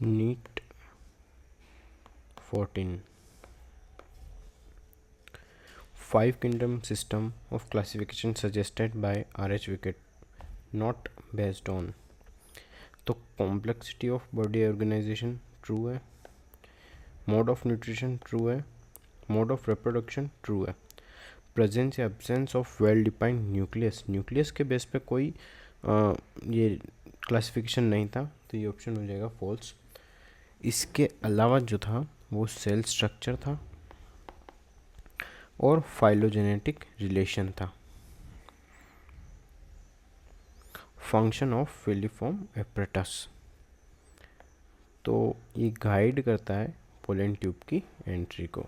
NEET 14 5 kingdom system of classification suggested by R.H. Wickett, not based on. तो complexity of body organization true है, mode of nutrition true है, mode of reproduction true है, presence या absence of well defined nucleus, nucleus के base पे कोई ये classification नहीं था, तो ये ऑप्शन हो जाएगा फॉल्स। इसके अलावा जो था वो सेल स्ट्रक्चर था और फाइलोजेनेटिक रिलेशन था। फंक्शन ऑफ फिलिफॉर्म एपरेटस, तो ये गाइड करता है पोलन ट्यूब की एंट्री को।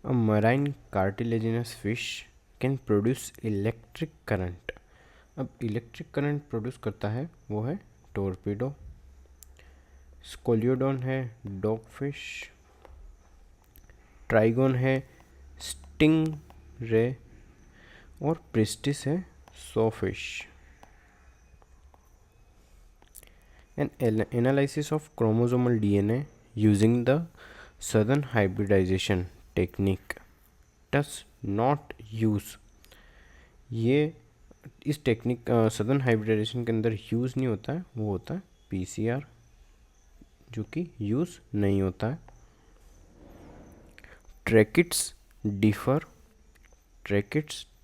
A marine cartilaginous fish can produce electric current. अब इलेक्ट्रिक करंट प्रोड्यूस करता है वो है टोरपीडो। स्कोलियोडॉन है डॉग फिश, ट्राइगोन है स्टिंग रे और प्रिस्टिस है sawfish. An analysis of chromosomal DNA using the southern hybridization technique does not use, ये इस टेक्निक सदर्न हाइब्रिडाइजेशन के अंदर यूज़ नहीं होता है, वो होता है PCR, जो कि यूज़ नहीं होता है। Tracheids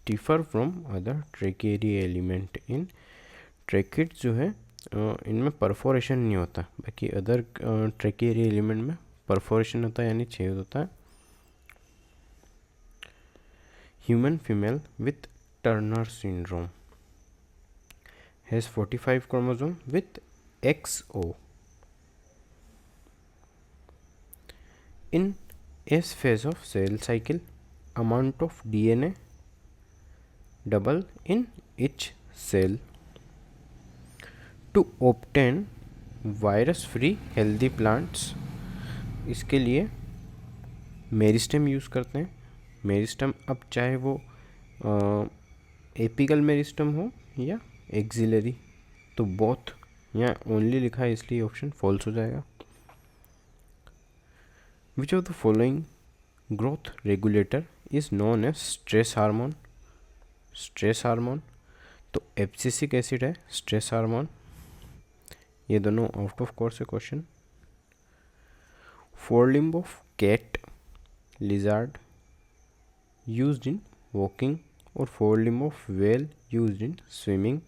differ from other tracheary element in, tracheids जो है इनमें परफोरेशन नहीं होता, बाकी अदर ट्रेकेरी एलिमेंट में परफोरेशन होता है, यानी छेद होता है। Human female with Turner syndrome has 45 chromosome with XO। In S phase of cell cycle, amount of DNA double in each cell. To obtain virus free healthy plants, इसके लिए meristem use करते हैं। मेरिस्टेम अब चाहे वो apical meristem हो या axillary, तो बोथ, यहाँ ओनली लिखा है इसलिए ऑप्शन फॉल्स हो जाएगा। Which of the following growth regulator is known as stress hormone? Stress hormone, तो एब्सिसिक एसिड है स्ट्रेस हार्मोन। ये दोनों आउट ऑफ कोर्स है question. Forelimb of cat lizard used in walking और forelimb of whale used in swimming.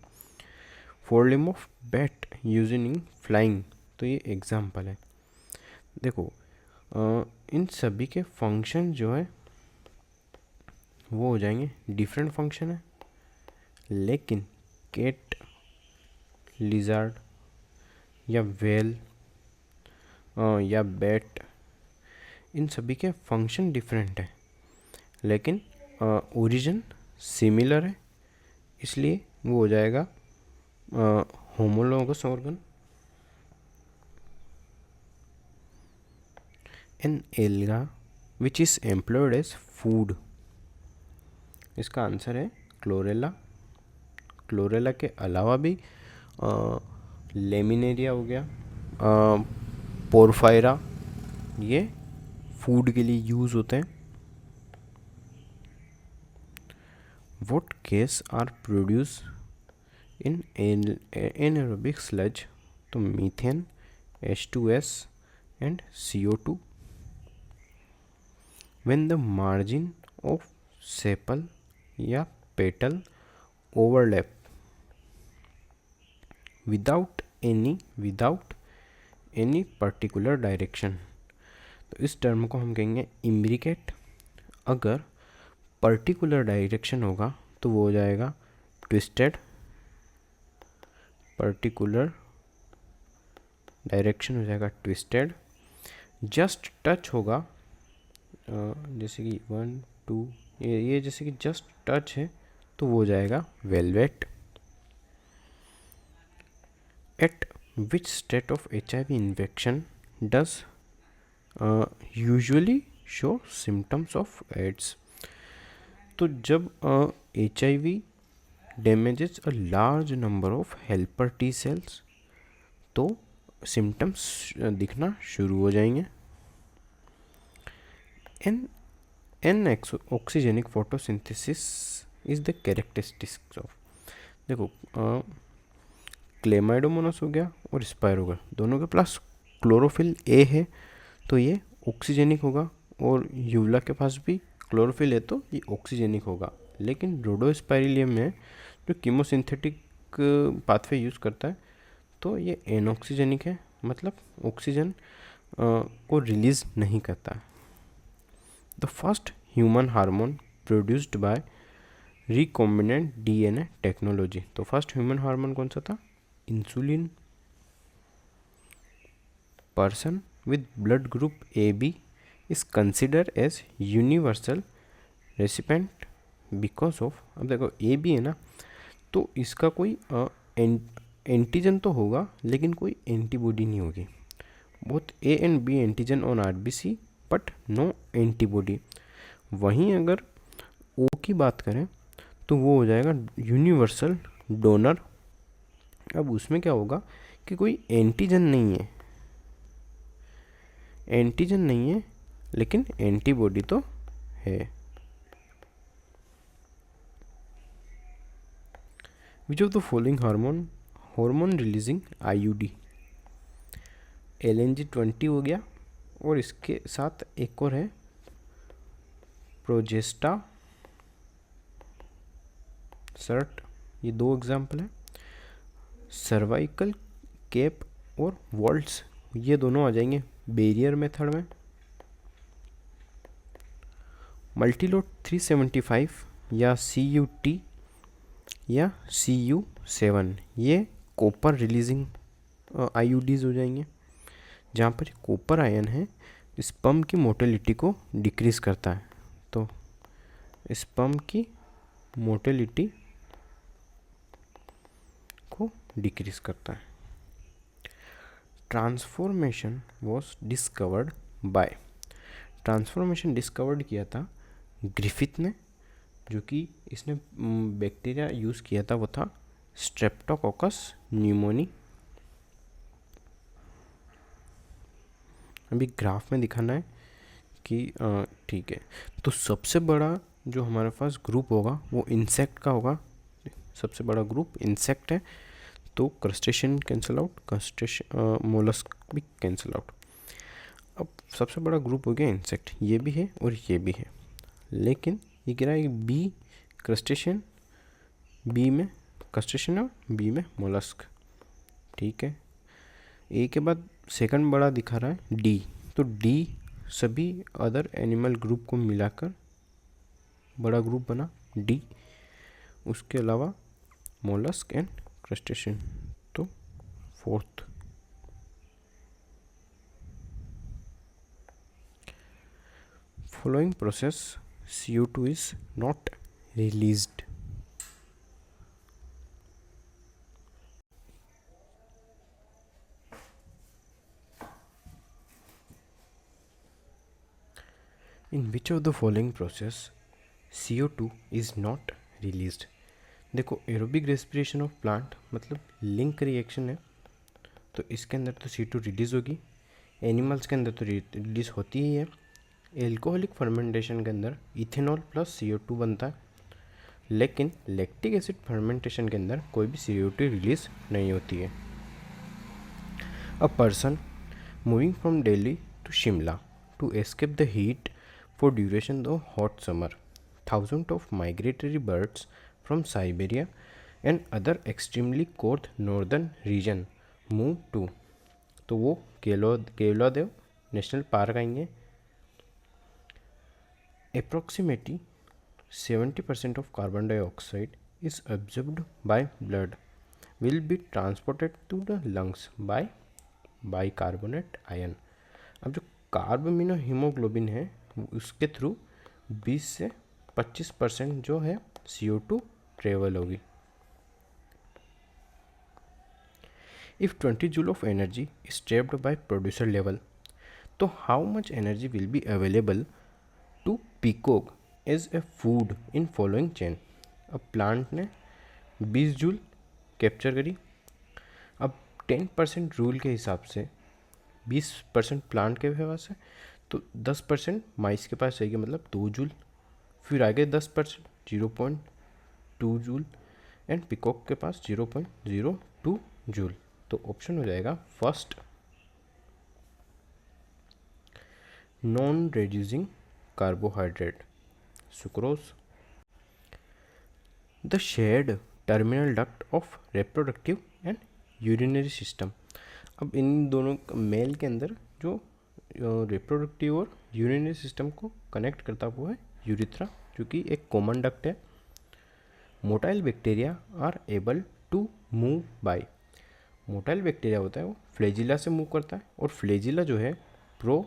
Forelimb of bat used in flying, तो ये example है। देखो इन सभी के फंक्शन जो है वो हो जाएंगे डिफरेंट फंक्शन है, लेकिन कैट, लिजार्ड या व्हेल या बैट, इन सभी के फंक्शन डिफरेंट है, लेकिन ओरिजिन सिमिलर है, इसलिए वो हो जाएगा homologous organ. An alga which is employed as food, इसका आंसर है क्लोरेला। क्लोरेला के अलावा भी लेमिनेरिया हो गया, पोरफायरा, ये फूड के लिए यूज़ होते हैं। What gas are produced in anaerobic sludge? तो methane, H2S and CO2. When the margin of sepal या petal overlap without any particular direction, तो इस टर्म को हम कहेंगे इम्ब्रिकेट। अगर पर्टिकुलर डायरेक्शन होगा तो वो हो जाएगा ट्विस्टेड। पर्टिकुलर डायरेक्शन हो जाएगा ट्विस्टेड। जस्ट टच होगा, जैसे कि 1 2, ये जैसे कि जस्ट टच है तो वो हो जाएगा velvet. At which state of HIV infection does usually show symptoms of AIDS, तो जब HIV damages a large number of helper T cells, तो सिम्टम्स दिखना शुरू हो जाएंगे। An oxygenic photosynthesis is the characteristics of, देखो क्लेमाइडोमोनास हो गया और स्पाइरो दोनों के पास क्लोरोफिल ए है तो ये ऑक्सीजेनिक होगा, और यूवला के पास भी क्लोरोफिल है तो ये ऑक्सीजेनिक होगा। लेकिन रोडोस्पाइरिलियम में जो कीमोसिंथेटिक पाथवे यूज़ करता है तो ये एनऑक्सीजेनिक है, मतलब ऑक्सीजन को रिलीज नहीं करता है। The first human hormone produced by recombinant DNA technology, तो फर्स्ट ह्यूमन हार्मोन कौन सा था? Insulin. Person with blood group AB is considered as universal recipient because of, अब देखो AB है ना, तो इसका कोई एंटीजन तो होगा लेकिन कोई एंटीबॉडी नहीं होगी। Both A and B antigen on RBC but no antibody. वहीं अगर O की बात करें तो वो हो जाएगा यूनिवर्सल डोनर। अब उसमें क्या होगा कि कोई एंटीजन नहीं है, एंटीजन नहीं है लेकिन एंटीबॉडी तो है। Which of the following hormone releasing IUD? LNG-20 हो गया, और इसके साथ एक और है प्रोजेस्टा सर्ट, ये दो एग्जाम्पल है। सर्वाइकल कैप और वॉल्ट्स, ये दोनों आ जाएंगे बेरियर मेथड में। मल्टीलोड 375 या CUT या CU7, ये कॉपर रिलीजिंग आईयूडीज हो जाएंगे, जहाँ पर कॉपर आयन है स्पर्म की मोटिलिटी को डिक्रीज करता है, तो स्पर्म की मोटिलिटी को डिक्रीज करता है। Transformation was discovered by, transformation discovered किया था ग्रिफिथ ने, जो कि इसने बैक्टीरिया यूज़ किया था, वो था स्ट्रेप्टोकोकस न्यूमोनी। अभी ग्राफ में दिखाना है कि ठीक है, तो सबसे बड़ा जो हमारे पास ग्रुप होगा वो इंसेक्ट का होगा, सबसे बड़ा ग्रुप इंसेक्ट है, तो crustacean cancel out, crustacean mollusc भी कैंसिल आउट। अब सबसे बड़ा ग्रुप हो गया इंसेक्ट, ये भी है और ये भी है, लेकिन ये कह रहा है बी क्रस्टेशियन, बी में क्रस्टेशियन और बी में मोलस्क, ठीक है। ए के बाद सेकंड बड़ा दिखा रहा है डी, तो डी सभी अदर एनिमल ग्रुप को मिलाकर बड़ा ग्रुप बना डी, उसके अलावा मोलस्क एंड क्रस्टेशियन, तो fourth. Following process CO2 is not released. In which of the following process CO2 is not released? देखो एरोबिक रेस्पिरेशन ऑफ प्लांट मतलब लिंक रिएक्शन है, तो इसके अंदर तो CO2 रिलीज होगी, एनिमल्स के अंदर तो रिलीज होती ही है। एल्कोहलिक फर्मेंटेशन के अंदर इथेनॉल प्लस CO2 बनता है, लेकिन लैक्टिक एसिड फर्मेंटेशन के अंदर कोई भी CO2 रिलीज नहीं होती है। A person moving from Delhi to Shimla to escape the heat for duration the hot summer, thousand of migratory birds from Siberia and other extremely cold northern region move to, तो वो Keoladeo national park आएंगे। Approximately 70% of carbon dioxide is absorbed by blood will be transported to the lungs by bicarbonate ion। अब जो carbamino haemoglobin है उसके through 20 से 25% जो है CO2 ट्रेवल होगी। If 20 joule of energy is trapped by producer level, तो how much energy will be available to peacock as a food in following chain? अब प्लांट ने 20 जूल कैप्चर करी। अब 10% रूल के हिसाब से 20% प्लांट के पास है, तो 10% माइस के पास रहेगी, मतलब 2 जूल। फिर आगे 10% 0.2 जूल एंड पिकॉक के पास 0.02 जूल। तो ऑप्शन हो जाएगा first, non reducing carbohydrate, sucrose. The shared terminal duct of reproductive and urinary system. अब इन दोनों मेल के अंदर जो रिप्रोडक्टिव और यूरिनरी सिस्टम को कनेक्ट करता वो है यूरिथ्रा, जो कि एक कॉमन डक्ट है। Motile bacteria are able to move by. Motile bacteria होता है वो फ्लैजिला से मूव करता है, और फ्लैजिला जो है प्रो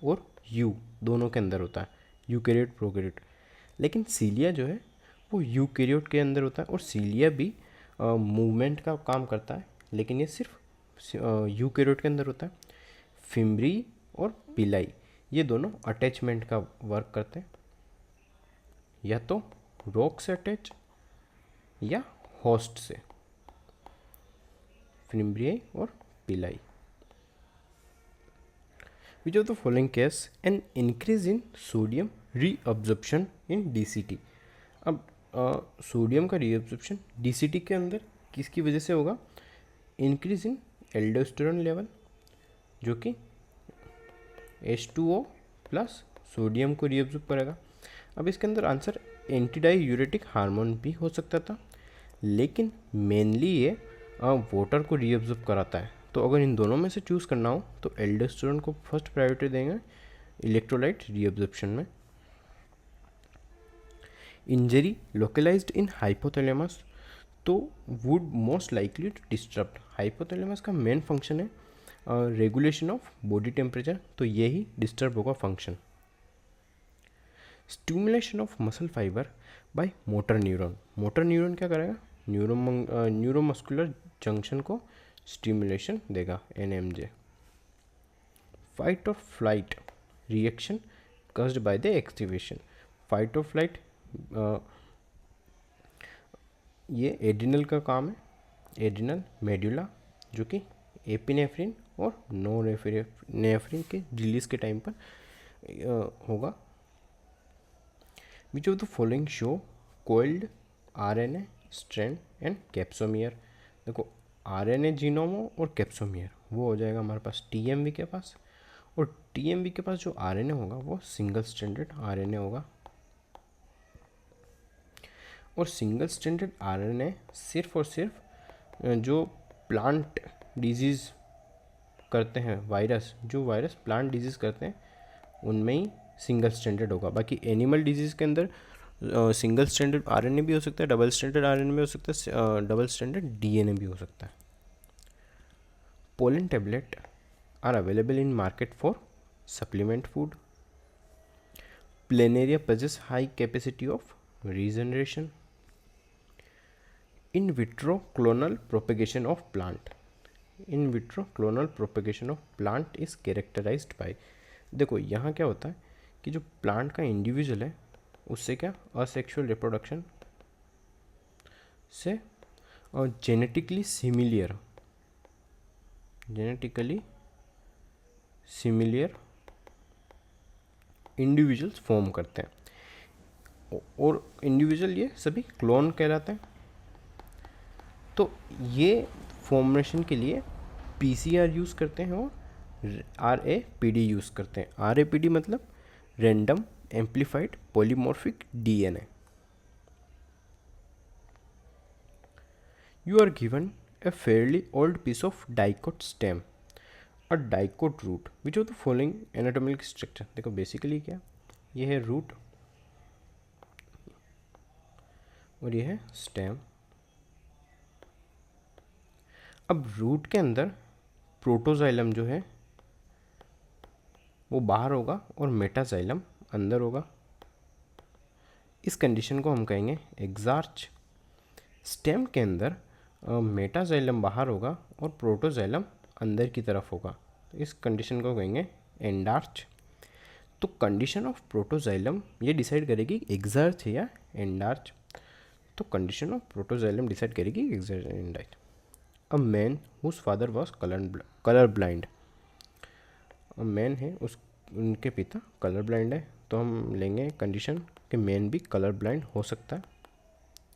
और यू दोनों के अंदर होता है, यूकैरियोट प्रोकैरियोट। लेकिन सीलिया जो है वो यूकैरियोट के अंदर होता है, और सीलिया भी मूवमेंट का काम करता है, लेकिन ये सिर्फ यूकैरियोट के अंदर होता है। फिम्ब्री और पिलाई ये दोनों अटैचमेंट का वर्क करते हैं, या तो रॉक से अटैच या होस्ट से, फिम्ब्रियाई और पिलाई। Which of the following case an increase in sodium reabsorption in DCT? अब सोडियम का रीअब्जॉर्प्शन DCT के अंदर किसकी वजह से होगा? इंक्रीज इन एल्डोस्टेरोन लेवल, जो कि H2O प्लस सोडियम को रीअब्जॉर्ब करेगा। अब इसके अंदर आंसर एंटीडायूरेटिक हार्मोन भी हो सकता था, लेकिन मेनली ये वाटर को रीअब्जॉर्ब कराता है। तो अगर इन दोनों में से चूज़ करना हो तो एल्डोस्टेरोन को फर्स्ट प्रायोरिटी देंगे इलेक्ट्रोलाइट रीअब्जॉर्प्शन में। इंजरी लोकलाइज्ड इन हाइपोथैलेमस, तो would most likely to disturb. Hypothalamus का मेन फंक्शन है रेगुलेशन ऑफ बॉडी टेम्परेचर, तो यही डिस्टर्ब होगा function. Stimulation of muscle fiber by motor neuron. Motor neuron क्या करेगा? न्यूरोमस्कुलर जंक्शन को स्टिमुलेशन देगा, NMJ। फाइट और flight reaction caused by the activation. Fight और फ्लाइट ये एड्रिनल का काम है, एड्रिनल मेडुला, जो कि एपिनेफ्रिन और नोरेफ्रिन के रिलीज के टाइम पर होगा। Which of the following show coiled RNA strand and capsomere. देखो RNA जीनोमो और कैप्सोमियर वो हो जाएगा हमारे पास TMV के पास, और TMV के पास जो RNA होगा वो सिंगल स्ट्रैंडेड RNA होगा। और सिंगल स्ट्रैंडेड RNA सिर्फ और सिर्फ जो प्लांट डिजीज़ करते हैं, जो वायरस प्लांट डिजीज़ करते हैं उनमें ही सिंगल स्ट्रैंडेड होगा। बाकी एनिमल डिजीज़ के अंदर सिंगल स्ट्रैंडेड RNA भी हो सकता है, डबल स्ट्रैंडेड RNA भी हो सकता है, डबल स्ट्रैंडेड DNA भी हो सकता है। Pollen tablet are available in market for supplement food. Planaria possess high capacity of regeneration. In vitro clonal propagation of plant. In vitro clonal propagation of plant is characterized by। देखो यहाँ क्या होता है कि जो प्लांट का individual है उससे क्या असेक्सुअल रिप्रोडक्शन से और जेनेटिकली सिमिलियर इंडिविजुअल्स फॉर्म करते हैं, और इंडिविजुअल ये सभी क्लोन कहलाते हैं। तो ये फॉर्मेशन के लिए PCR यूज़ करते हैं और RAPD यूज़ करते हैं। RAPD मतलब random amplified polymorphic DNA। You are given a fairly old piece of dicot stem, a dicot root. Which of the following anatomical structure? देखो बेसिकली क्या, ये है रूट और ये है स्टेम। अब रूट के अंदर प्रोटोजाइलम जो है वो बाहर होगा और मेटाजाइलम अंदर होगा। इस कंडीशन को हम कहेंगे एक्सार्च। स्टेम के अंदर मेटाजाइलम बाहर होगा और प्रोटोजाइलम अंदर की तरफ होगा, तो इस कंडीशन को कहेंगे एंडार्च। तो कंडीशन ऑफ प्रोटोजाइलम ये डिसाइड करेगी एक्सार्च है या एंडार्च। तो कंडीशन ऑफ प्रोटोजाइलम डिसाइड करेगी exact. A man whose father was colour blind, a man है उस उनके पिता कलर ब्लाइंड है, तो हम लेंगे कंडीशन कि मैन भी कलर ब्लाइंड हो सकता है,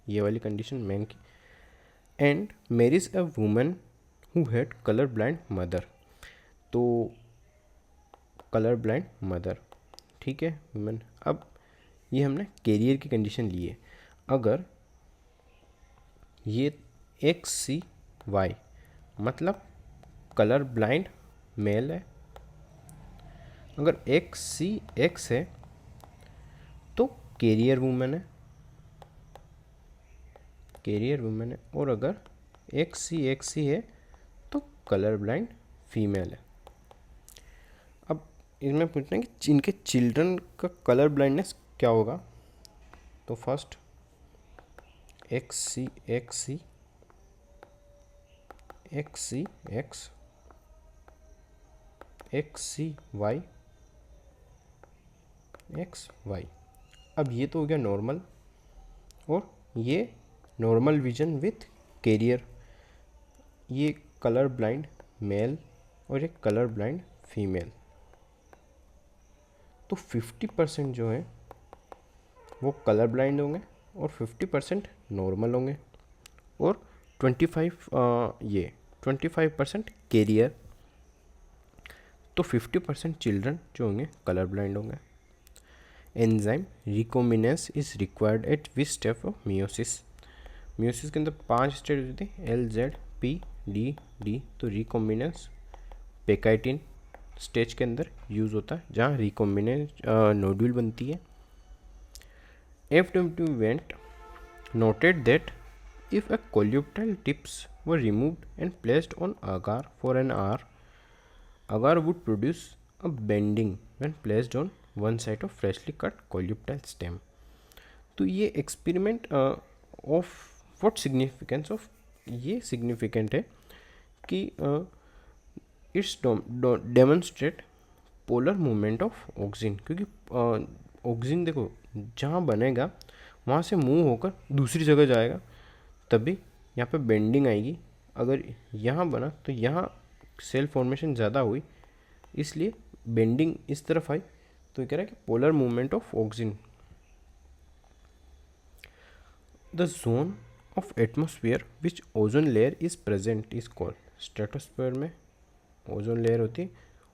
ये वाली कंडीशन मैन की। And marriage a woman who had colour blind mother, तो कलर ब्लाइंड मदर, ठीक है वुमेन। अब ये हमने कैरियर की कंडीशन ली है। अगर ये एक्स सी वाई मतलब कलर ब्लाइंड मेल है, अगर एक्स सी एक्स है तो कैरियर वुमेन है, कैरियर वुमेन है, और अगर एक्स सी है तो कलर ब्लाइंड फीमेल है। अब इसमें पूछना है कि इनके चिल्ड्रन का कलर ब्लाइंडनेस क्या होगा, तो फर्स्ट एक्स सी एक्स वाई एक्स वाई। अब ये तो हो गया नॉर्मल, और ये नॉर्मल विजन विथ कैरियर, ये कलर ब्लाइंड मेल और ये कलर ब्लाइंड फीमेल। तो 50% जो है वो कलर ब्लाइंड होंगे और 50% नॉर्मल होंगे, और 25% कैरियर, तो 50% चिल्ड्रन जो होंगे कलर ब्लाइंड होंगे। Enzyme recombinants is required at which step of meiosis, meiosis के अंदर 5 स्टेज होते हैं, L Z P D D. तो रिकॉम्बिनेंस पेकाइटिन स्टेज के अंदर यूज़ होता है, जहाँ रिकॉम्बिनेंस नोड्यूल बनती है। FW went noted that if a coleoptile tips were removed and placed on agar for an hour, agar would produce a bending when placed on one side of freshly cut coleoptile stem. तो ये experiment of what significance of, ये significant है कि it's demonstrate polar movement of oxygen, क्योंकि oxygen देखो जहाँ बनेगा वहाँ से मूव होकर दूसरी जगह जाएगा, तभी यहाँ पे बेंडिंग आएगी। अगर यहाँ बना तो यहाँ सेल फॉर्मेशन ज़्यादा हुई, इसलिए बेंडिंग इस तरफ आई, तो ये कह रहा है कि polar movement of oxygen. The zone of atmosphere which ozone layer is present is called, stratosphere में ओजोन लेयर होती है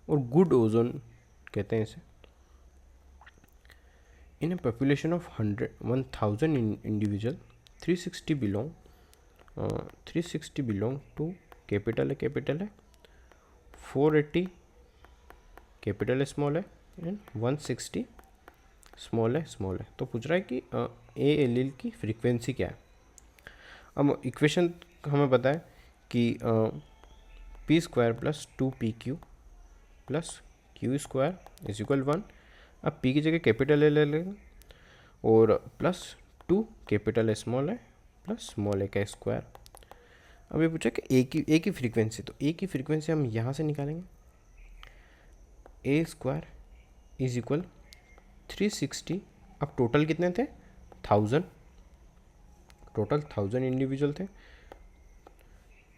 और गुड ओजोन कहते हैं इसे। In a population of 1,000 individual, 360 belong to capital है, 480 कैपिटल है स्मॉल है, एंड 160 स्मॉल है। तो पूछ रहा है कि ए एलील की फ्रीक्वेंसी क्या है। अब इक्वेशन हमें पता है कि P square plus 2pq plus Q square is equal 1। अब p की जगह कैपिटल ए ले लेंगे और प्लस 2 कैपिटल स्मॉल है प्लस स्मॉल ए का स्क्वायर। अब ये पूछा कि ए की फ्रीक्वेंसी, तो ए की फ्रीक्वेंसी हम यहाँ से निकालेंगे, ए स्क्वायर इज इक्वल 360। अब टोटल कितने थे, 1000, टोटल 1000 इंडिविजुअल थे।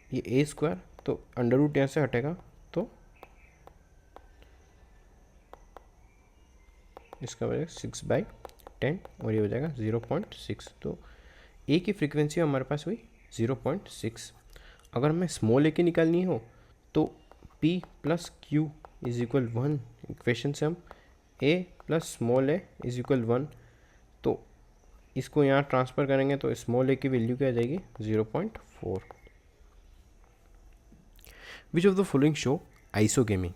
ये ए स्क्वायर, तो अंडर रूट यहाँ से हटेगा, तो इसका वजह 6/10 और ये हो जाएगा 0.6। तो ए की फ्रीक्वेंसी हमारे पास हुई 0.6। अगर हमें स्मॉल ए की निकालनी हो तो p plus Q is equal 1, equation से हम a plus small A is equal 1, तो इसको यहाँ ट्रांसफ़र करेंगे तो स्मॉल ए की वैल्यू क्या आ जाएगी 0.4। Which of the following show isogamy,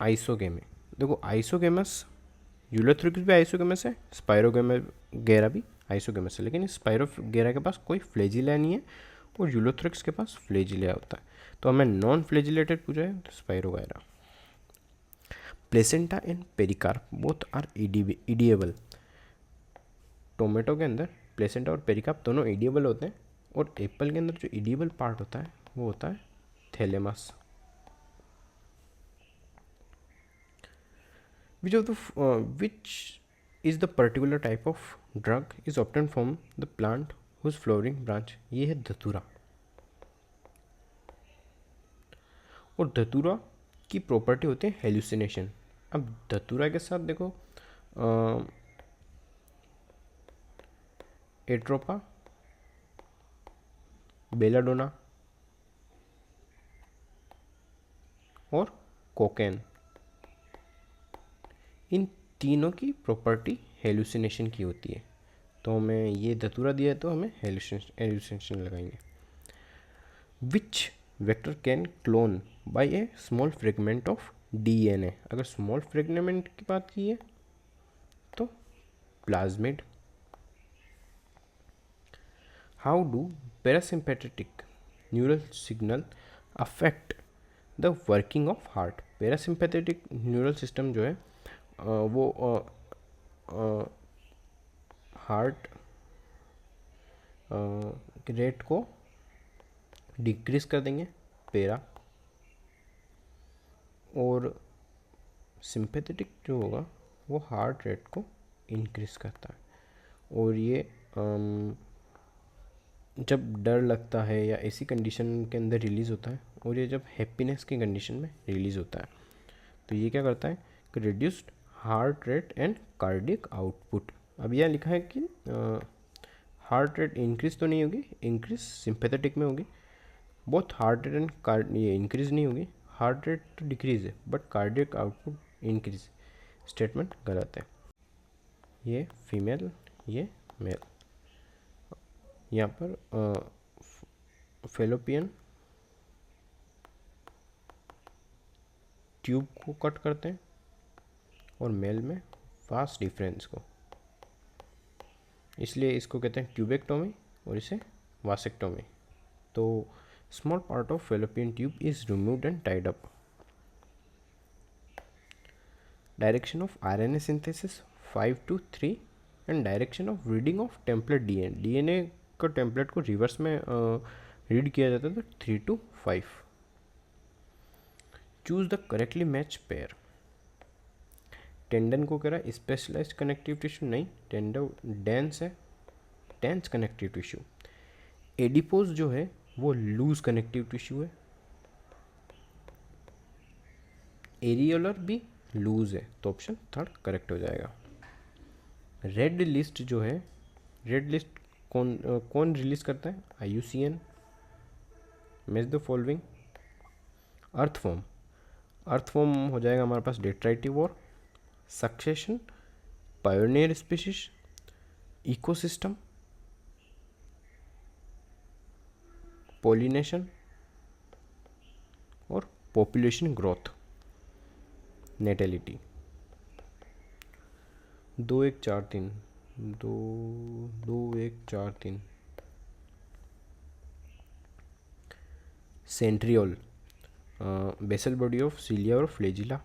isogamy देखो आइसोगेमस, यूलोथ्रिक्स भी आइसोगेमस है, स्पाइरोगेरा भी आइसोगेमस है, लेकिन स्पाइरोगेरा के पास कोई फ्लैजिला नहीं है और यूलोथ्रिक्स के पास फ्लैजिला होता है। तो हमें नॉन फ्लैजिलेटेड पूछा है तो Spirogyra. Placenta and pericarp both are edible, tomato के अंदर प्लेसेंटा और पेरिकार्प दोनों इडिएबल होते हैं, और एप्पल के अंदर जो इडिएबल पार्ट होता है वो होता है thalamus. Which is the particular type of drug is obtain from the plant whose flowering branch. ये है धतूरा। और धतूरा की प्रॉपर्टी होती है हेल्यूसिनेशन। अब धतूरा के साथ देखो एट्रोपा, बेलाडोना और कोकेन, इन तीनों की प्रॉपर्टी हेल्यूसिनेशन की होती है। तो हमें ये धतूरा दिया है तो हमें हेल्यूसिनेशन लगाएंगे। Which vector can clone by a small fragment of DNA. अगर स्मॉल फ्रेगमेंट की बात की है तो plasmid. How do parasympathetic neural signal affect the working of heart. Parasympathetic neural system जो है वो हार्ट रेट को डिक्रीज कर देंगे पैरा, और सिंपैथेटिक जो होगा वो हार्ट रेट को इंक्रीज करता है। और ये जब डर लगता है या ऐसी कंडीशन के अंदर रिलीज़ होता है, और ये जब हैप्पीनेस की कंडीशन में रिलीज़ होता है। तो ये क्या करता है कि reduced heart rate and cardiac output. अब यह लिखा है कि हार्ट रेट इंक्रीज तो नहीं होगी, इंक्रीज सिंपैथेटिक में होगी। बोथ हार्ट रेट एंड ये इंक्रीज नहीं होगी, हार्ट रेट तो डिक्रीज है but cardiac output increase. Statement गलत है। ये फीमेल, ये मेल। यहाँ पर फेलोपियन ट्यूब को कट करते हैं और मेल में वास्ट डिफरेंस को, इसलिए इसको कहते हैं ट्यूबेक्टोमी और इसे वासेक्टोमी। तो small part of fallopian tube is removed and tied up. Direction of RNA synthesis 5 to 3 and direction of reading of template DNA. DNA का टेम्पलेट को रिवर्स में रीड किया जाता था 3 to 5। Choose the correctly match pair. Tendon को कह रहा है स्पेशलाइज्ड कनेक्टिव टिश्यू, नहीं, टेंडन डेंस है, डेंस कनेक्टिव टिश्यू। एडिपोज जो है वो लूज कनेक्टिव टिश्यू है। एरियोलर भी लूज है, तो ऑप्शन थर्ड करेक्ट हो जाएगा। रेड लिस्ट जो है, रेड लिस्ट कौन रिलीज करता है? IUCN। Match the following. Earthworm, earthworm हो जाएगा हमारे पास डेट्राइटिव और succession, pioneer species, ecosystem, pollination और population growth, natality. 2 1 4 3 2 2 1 4 3। Centriole, basal body of cilia और flagella.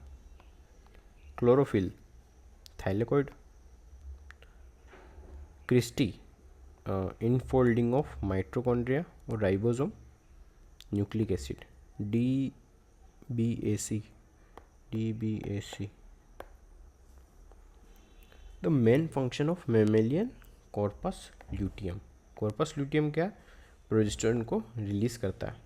Chlorophyll, thylakoid. Cristae, infolding of mitochondria और ribosome, nucleic acid. DBAC, DBAC। The main function of mammalian corpus luteum. Corpus luteum क्या? Progesterone को release करता है।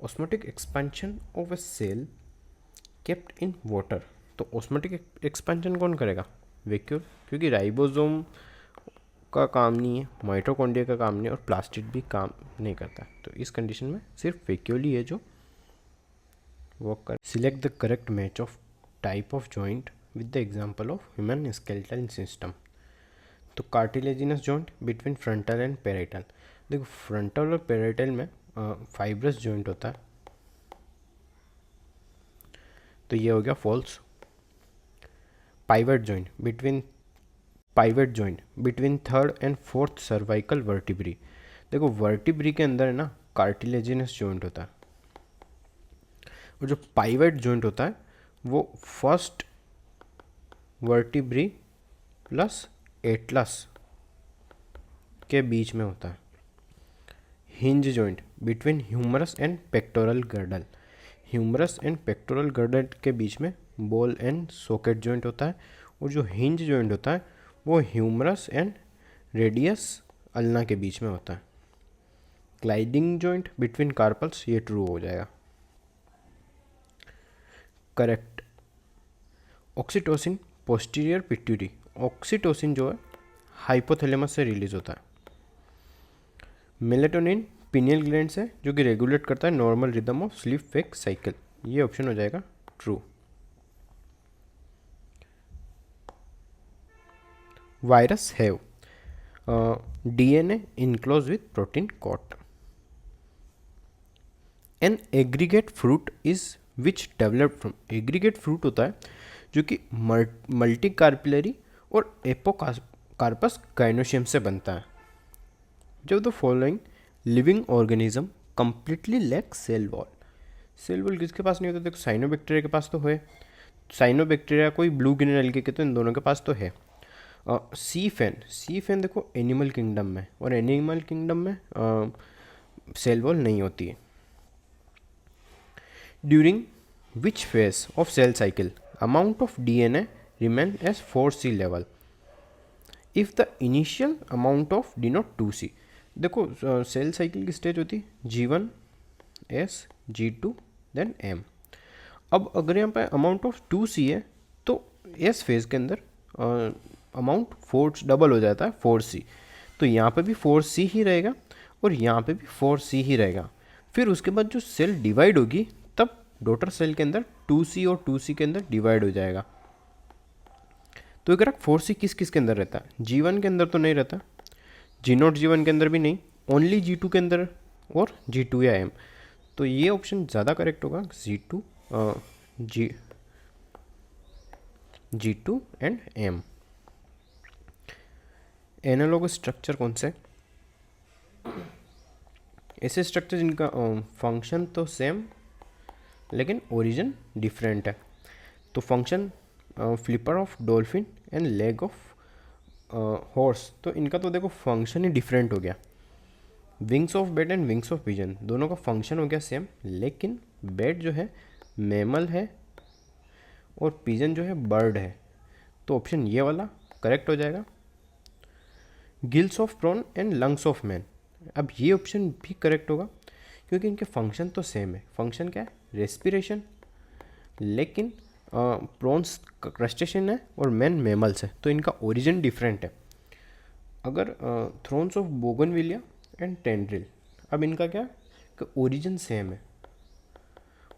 Osmotic expansion of A cell kept in water. तो osmotic expansion कौन करेगा? Vacuole, क्योंकि ribosome का काम नहीं है, माइटोकॉन्ड्रिया का काम नहीं है और प्लास्टिड भी काम नहीं करता। तो इस कंडीशन में सिर्फ वैक्यूल ही है जो वर्क कर। Select the correct match of type of joint with the example of human skeletal system. तो cartilaginous joint between frontal and parietal. देखो फ्रंटल और पेराइटल में फाइब्रस जॉइंट होता है, तो ये हो गया false. Pivot joint between third and fourth cervical vertebrae. देखो वर्टिब्री के अंदर है ना कार्टिलेजिनस जॉइंट होता है, और जो पाइवट जॉइंट होता है वो फर्स्ट वर्टिब्री प्लस एटलस के बीच में होता है। Hinge joint between humerus and pectoral girdle. Humerus and pectoral girdle के बीच में बॉल एंड सॉकेट जॉइंट होता है, और जो हिंज जॉइंट होता है वो ह्यूमरस एंड रेडियस अल्ना के बीच में होता है। ग्लाइडिंग जॉइंट बिटवीन कार्पल्स, ये ट्रू हो जाएगा। Correct. Oxytocin posterior pituitary, oxytocin जो है हाइपोथैलेमस से रिलीज होता है। मेलेटोनिन पिनियल ग्लैंड से, जो कि रेगुलेट करता है normal rhythm of sleep wake cycle, ये ऑप्शन हो जाएगा true. Virus have DNA enclose with protein coat. An aggregate fruit is which developed from, aggregate fruit होता है जो कि मल्टी कार्पिलरी और एपोकार्पस गाइनोशियम से बनता है। जब the following living organism completely lack cell wall, cell wall किसके पास नहीं होता? देखो साइनोबैक्टीरिया के पास तो है, साइनोबैक्टीरिया कोई ब्लू ग्रीन एल्गे के, तो इन दोनों के पास तो है। सी फैन देखो एनिमल किंगडम में, और एनिमल किंगडम में सेल वॉल नहीं होती है। During which phase of cell cycle amount of DNA remain as 4C level if the initial amount of denote 2C। देखो सेल साइकिल की स्टेज होती है G1 S G2 then M। अब अगर यहाँ पे अमाउंट ऑफ 2C है तो S फेज के अंदर अमाउंट 4 डबल हो जाता है 4C, तो यहाँ पे भी 4C ही रहेगा और यहाँ पे भी 4C ही रहेगा। फिर उसके बाद जो सेल डिवाइड होगी तब डॉटर सेल के अंदर 2C और 2C के अंदर डिवाइड हो जाएगा। तो अगर 4C किस किस के अंदर रहता है? G1 के अंदर तो नहीं रहता, G0 G1 के अंदर भी नहीं, ओनली G2 के अंदर और G2 या M। तो ये ऑप्शन ज़्यादा करेक्ट होगा, G2 and M। Analogous structure कौन से? ऐसे स्ट्रक्चर जिनका फंक्शन तो सेम लेकिन ओरिजिन डिफरेंट है। तो function flipper of dolphin and leg of horse, तो इनका तो देखो फंक्शन ही डिफरेंट हो गया। Wings of bat and wings of pigeon, दोनों का फंक्शन हो गया सेम, लेकिन बैट जो है मैमल है और पिजन जो है बर्ड है, तो ऑप्शन ये वाला करेक्ट हो जाएगा। Gills of prawn and lungs of man, अब ये ऑप्शन भी करेक्ट होगा क्योंकि इनके फंक्शन तो सेम है। फंक्शन क्या है? रेस्पिरेशन, लेकिन प्रॉन्स क्रस्टेशियन है और मैन मैमल्स है, तो इनका ओरिजिन डिफरेंट है। अगर thrones of bougainvillea and tendril, अब इनका क्या कि ओरिजिन सेम है,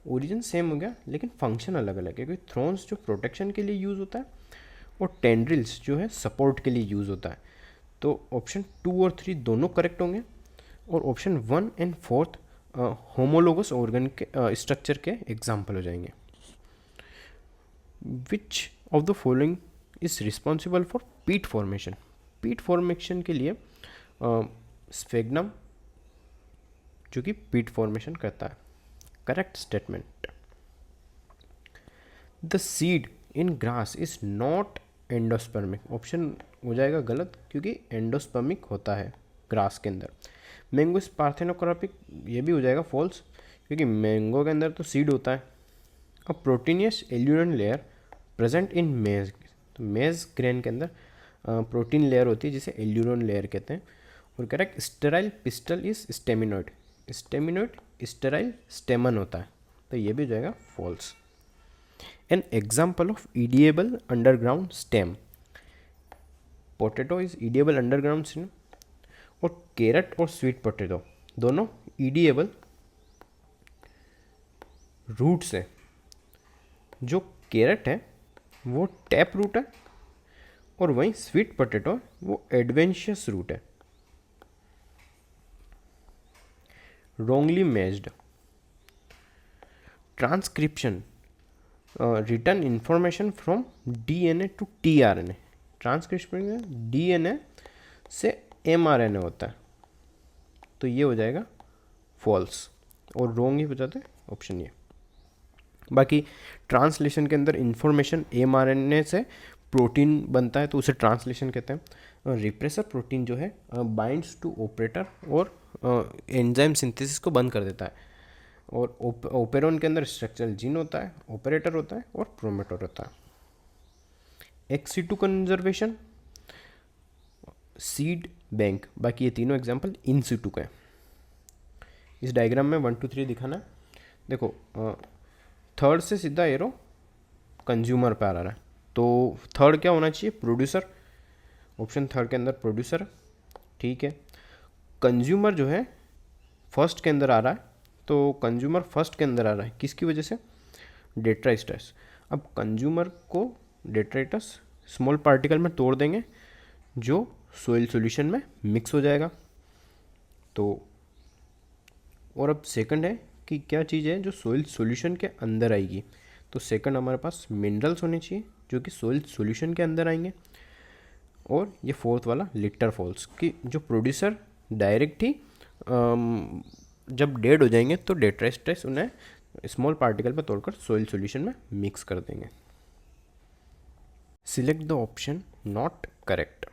ओरिजिन सेम हो गया लेकिन फंक्शन अलग अलग है, क्योंकि थ्रोन्स जो प्रोटेक्शन के लिए यूज़ होता है और टेंड्रिल्स जो है सपोर्ट के लिए यूज़ होता है। तो ऑप्शन 2 और 3 दोनों करेक्ट होंगे, और ऑप्शन 1 एंड 4 होमोलोगस ऑर्गन के स्ट्रक्चर के एग्जाम्पल हो जाएंगे। Which of the following is responsible for पीट फॉर्मेशन? पीट फॉर्मेशन के लिए स्फेग्नम जो कि पीट फॉर्मेशन करता है। Correct statement. The seed in grass is not endospermic, option हो जाएगा गलत क्योंकि एंडोस्पर्मिक होता है ग्रास के अंदर। मैंगो इज पार्थेनोकॉर्पिक, ये भी हो जाएगा फॉल्स क्योंकि मैंगो के अंदर तो सीड होता है। अ प्रोटीनियस एल्यूरन लेयर प्रेजेंट इन मेज, तो मेज ग्रेन के अंदर प्रोटीन लेयर होती है जिसे एल्यूरन लेयर कहते हैं। और correct sterile pistil is staminode, staminode sterile stamen होता है, तो ये भी हो जाएगा false. An example of edible underground stem, potato is edible underground stem, और कैरेट और स्वीट पोटैटो दोनों ईडिएबल रूट्स है। जो कैरेट है वो टैप रूट है और वहीं स्वीट पोटैटो वो एडवेंशियस रूट है। wrongly मैच्ड, transcription return information from DNA to tRNA, transcription में डीएनए से एमआरएनए होता है, तो ये हो जाएगा फॉल्स, और रॉन्ग ही हो जाता है ऑप्शन ये। बाकी ट्रांसलेशन के अंदर इंफॉर्मेशन एमआरएनए से प्रोटीन बनता है तो उसे ट्रांसलेशन कहते हैं। रिप्रेसर प्रोटीन जो है बाइंड्स टू ऑपरेटर और एंजाइम सिंथेसिस को बंद कर देता है, और ओपेरॉन के अंदर स्ट्रक्चरल जीन होता है, ऑपरेटर होता है और प्रोमोटर होता है। Ex situ conservation, seed bank, बाकी ये तीनों एग्जाम्पल इन सीटू का है। इस डायग्राम में 1 2 3 दिखाना है। देखो थर्ड से सीधा एरो कंज्यूमर पे आ रहा है, तो थर्ड क्या होना चाहिए, प्रोड्यूसर। ऑप्शन थर्ड के अंदर प्रोड्यूसर, ठीक है। कंज्यूमर जो है फर्स्ट के अंदर आ रहा है, तो कंज्यूमर फर्स्ट के अंदर आ रहा है किसकी वजह से, डेट्राइटस। अब कंज्यूमर को डेट्राइटस स्मॉल पार्टिकल में तोड़ देंगे जो सोइल सॉल्यूशन में मिक्स हो जाएगा। तो और अब सेकंड है कि क्या चीज़ है जो सोइल सॉल्यूशन के अंदर आएगी, तो सेकंड हमारे पास मिनरल्स होने चाहिए जो कि सोइल सॉल्यूशन के अंदर आएंगे। और ये फोर्थ वाला लिटर फॉल्स कि जो प्रोड्यूसर डायरेक्ट ही जब डेड हो जाएंगे तो डेट्राइटस उन्हें स्मॉल पार्टिकल पर तोड़कर सोइल सॉल्यूशन में मिक्स कर देंगे। Select the option not correct,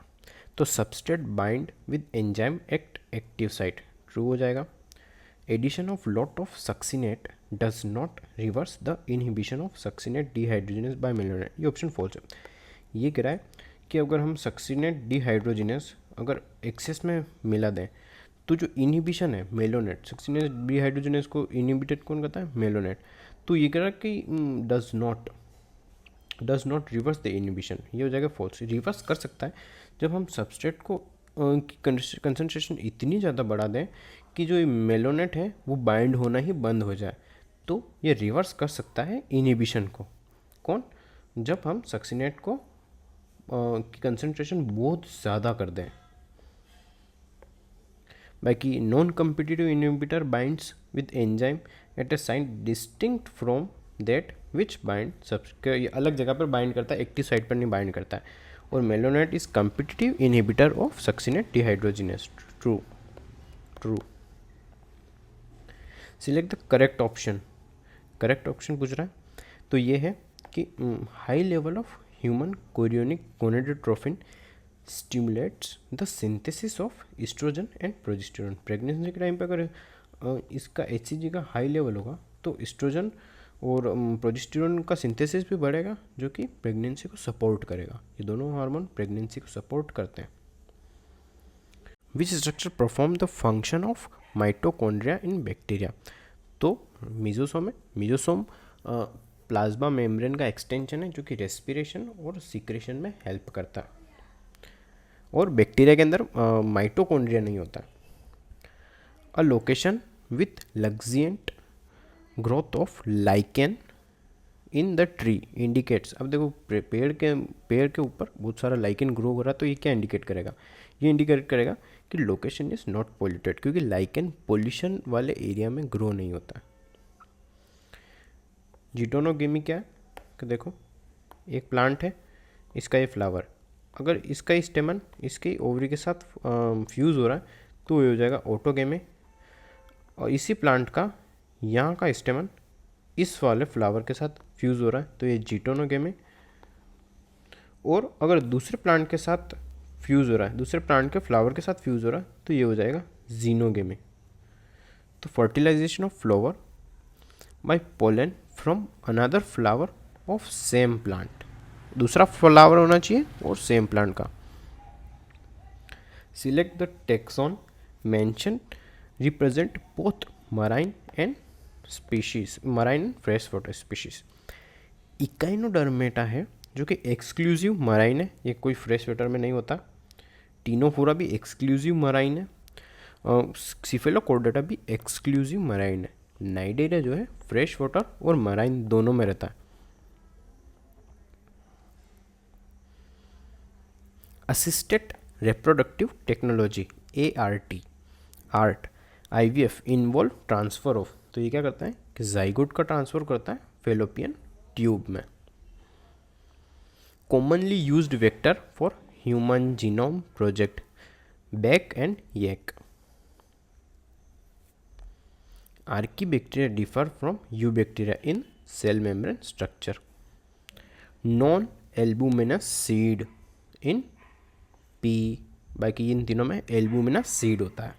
तो substrate bind with enzyme act active site, true हो जाएगा। Addition of lot of succinate does not reverse the inhibition of succinate dehydrogenase by malonate, ये option false है। ये कह रहा है कि अगर हम सक्सिनेट डिहाइड्रोजिनेस अगर एक्सेस में मिला दें तो जो इनहिबिशन है मेलोनेट, सक्सिनेट डिहाइड्रोजिनेस को इनहिबिटेड कौन करता है, मेलोनेट। तो ये कह रहा है कि does not reverse the inhibition, ये हो जाएगा फॉल्स। रिवर्स कर सकता है जब हम सबस्ट्रेट को कंसंट्रेशन इतनी ज़्यादा बढ़ा दें कि जो मेलोनेट है वो बाइंड होना ही बंद हो जाए, तो ये रिवर्स कर सकता है इनहिबिशन को। कौन, जब हम सक्सिनेट को की कंसंट्रेशन बहुत ज़्यादा कर दें। बाकी non competitive inhibitor binds with enzyme eight A site distinct from that which bind, सब ये अलग जगह पर बाइंड करता है, एक्टिव साइट पर नहीं बाइंड करता है। और malonate is competitive inhibitor of succinate dehydrogenase, true true. Select the correct option, correct option पूछ रहा है, तो ये है कि high level of human chorionic gonadotrophin stimulates the synthesis of oestrogen and progesterone. Pregnancy के टाइम पे अगर इसका HCG का हाई लेवल होगा तो एस्ट्रोजन और प्रोजेस्टेरोन का सिंथेसिस भी बढ़ेगा जो कि प्रेगनेंसी को सपोर्ट करेगा। ये दोनों हार्मोन प्रेगनेंसी को सपोर्ट करते हैं। Which structure perform the function of mitochondria in bacteria, तो मीजोसोम है। मीजोसोम प्लाज्मा मेम्ब्रेन का एक्सटेंशन है जो कि रेस्पिरेशन और सीक्रेशन में हेल्प करता है। और बैक्टीरिया के अंदर माइटोकॉन्ड्रिया नहीं होता। A location with luxuriant growth of lichen in the tree indicates, अब देखो पेड़ के ऊपर बहुत सारा लाइकेन ग्रो हो रहा है, तो ये क्या इंडिकेट करेगा, ये इंडिकेट करेगा कि लोकेशन इज नॉट पोल्यूटेड, क्योंकि लाइकेन पोल्यूशन वाले एरिया में ग्रो नहीं होता। जिटोनोगेमी क्या है कि देखो एक प्लांट है, इसका ये फ्लावर, अगर इसका ही स्टेमन इसके ओवरी के साथ फ्यूज़ हो रहा है तो ये हो जाएगा ऑटोगेमी। और इसी प्लांट का यहाँ का स्टेमन इस वाले फ्लावर के साथ फ्यूज़ हो रहा है तो ये जिटोनोगेमी। और अगर दूसरे प्लांट के साथ फ्यूज़ हो रहा है, दूसरे प्लांट के फ्लावर के साथ फ्यूज़ हो रहा है तो ये हो जाएगा जीनोगेमी। तो fertilization of flower by pollen from another flower of same plant, दूसरा फ्लावर होना चाहिए और सेम प्लांट का। Select the taxon mention represent both marine and species, marine and fresh water species. Echinodermata है जो कि एक्सक्लूसिव मराइन है, ये कोई फ्रेश वाटर में नहीं होता। टीनोफोरा भी एक्सक्लूसिव मराइन है, सिफेलोकॉर्डेटा भी एक्सक्लूसिव मराइन है। नाइडेरिया जो है फ्रेश वाटर और मराइन दोनों में रहता है। Assisted reproductive technology ART, art IVF involve transfer of, तो ये क्या करता है कि जाइगोट का ट्रांसफर करता है फेलोपियन ट्यूब में। Commonly used vector for human genome project BAC and YAC. Archaebacteria differ from eubacteria in cell membrane structure. Non albuminous seed in pea, बाकी इन तीनों में एल्बुमिनस सीड होता है।